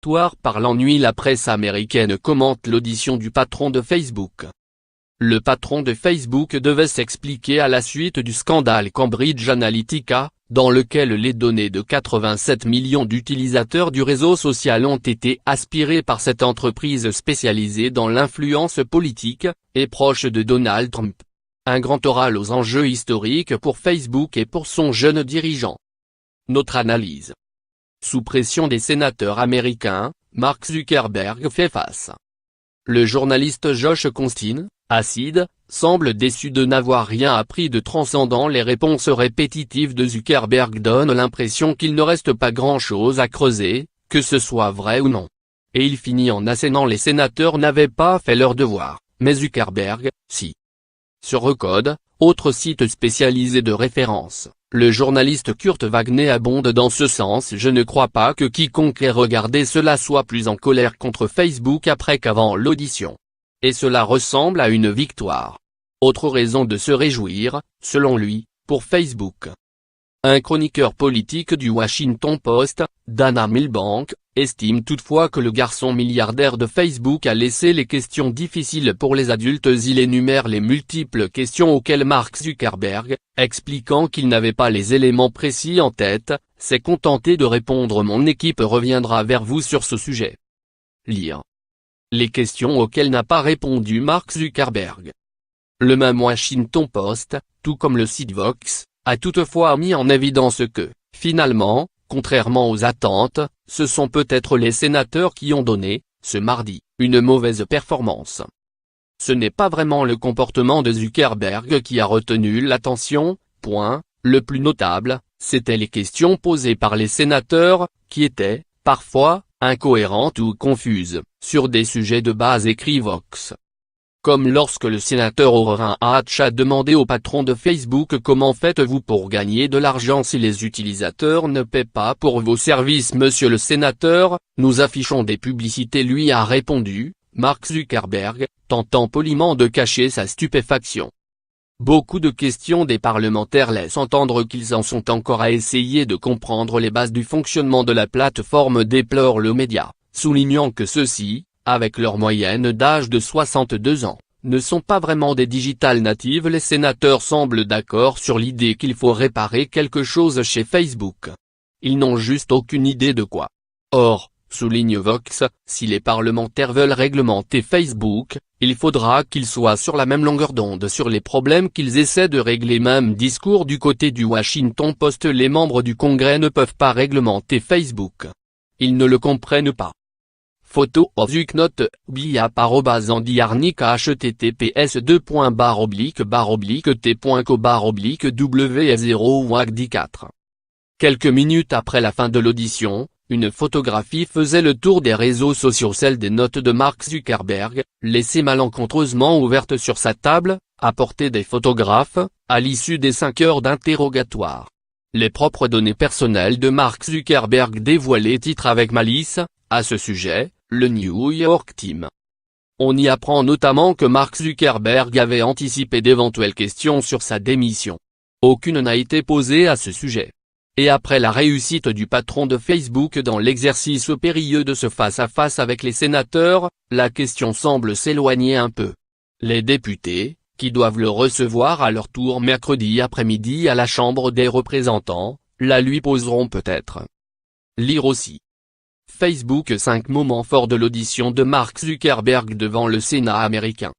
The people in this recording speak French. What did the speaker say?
victoire par l'ennui. La presse américaine commente l'audition du patron de Facebook. Le patron de Facebook devait s'expliquer à la suite du scandale Cambridge Analytica, dans lequel les données de 87 millions d'utilisateurs du réseau social ont été aspirées par cette entreprise spécialisée dans l'influence politique, et proche de Donald Trump. Un grand oral aux enjeux historiques pour Facebook et pour son jeune dirigeant. Notre analyse. Sous pression des sénateurs américains, Mark Zuckerberg fait face. Le journaliste Josh Constine, acide, semble déçu de n'avoir rien appris de transcendant. Les réponses répétitives de Zuckerberg donnent l'impression qu'il ne reste pas grand-chose à creuser, que ce soit vrai ou non. Et il finit en assénant: les sénateurs n'avaient pas fait leur devoir, mais Zuckerberg, si. Sur Recode, autre site spécialisé de référence, le journaliste Kurt Wagner abonde dans ce sens. Je ne crois pas que quiconque ait regardé cela soit plus en colère contre Facebook après qu'avant l'audition. Et cela ressemble à une victoire. Autre raison de se réjouir, selon lui, pour Facebook. Un chroniqueur politique du Washington Post, Dana Milbank, estime toutefois que le garçon milliardaire de Facebook a laissé les questions difficiles pour les adultes. Il énumère les multiples questions auxquelles Mark Zuckerberg, expliquant qu'il n'avait pas les éléments précis en tête, s'est contenté de répondre: mon équipe reviendra vers vous sur ce sujet. Lire. Les questions auxquelles n'a pas répondu Mark Zuckerberg. Le même Washington Post, tout comme le site Vox, a toutefois mis en évidence que, finalement, contrairement aux attentes, ce sont peut-être les sénateurs qui ont donné, ce mardi, une mauvaise performance. Ce n'est pas vraiment le comportement de Zuckerberg qui a retenu l'attention, le plus notable, c'était les questions posées par les sénateurs, qui étaient, parfois, incohérentes ou confuses, sur des sujets de base, écrit Vox. Comme lorsque le sénateur Orrin Hatch a demandé au patron de Facebook: comment faites-vous pour gagner de l'argent si les utilisateurs ne paient pas pour vos services? Monsieur le sénateur, nous affichons des publicités, lui a répondu Mark Zuckerberg, tentant poliment de cacher sa stupéfaction. Beaucoup de questions des parlementaires laissent entendre qu'ils en sont encore à essayer de comprendre les bases du fonctionnement de la plateforme, déplore le média, soulignant que ceux-ci, avec leur moyenne d'âge de 62 ans, ne sont pas vraiment des digital natives. Les sénateurs semblent d'accord sur l'idée qu'il faut réparer quelque chose chez Facebook. Ils n'ont juste aucune idée de quoi. Or, souligne Vox, si les parlementaires veulent réglementer Facebook, il faudra qu'ils soient sur la même longueur d'onde sur les problèmes qu'ils essaient de régler. Même discours du côté du Washington Post: les membres du Congrès ne peuvent pas réglementer Facebook. Ils ne le comprennent pas. Photo of Zucknote, bia@andiarnic https://t.co/w0wagd4. Quelques minutes après la fin de l'audition, une photographie faisait le tour des réseaux sociaux, celle des notes de Mark Zuckerberg, laissées malencontreusement ouvertes sur sa table, à portée des photographes, à l'issue des 5 heures d'interrogatoire. Les propres données personnelles de Mark Zuckerberg dévoilées, titre avec malice, à ce sujet, le New York Times. On y apprend notamment que Mark Zuckerberg avait anticipé d'éventuelles questions sur sa démission. Aucune n'a été posée à ce sujet. Et après la réussite du patron de Facebook dans l'exercice périlleux de ce face-à-face avec les sénateurs, la question semble s'éloigner un peu. Les députés, qui doivent le recevoir à leur tour mercredi après-midi à la Chambre des représentants, la lui poseront peut-être. Lire aussi. Facebook, 5 moments forts de l'audition de Mark Zuckerberg devant le Sénat américain.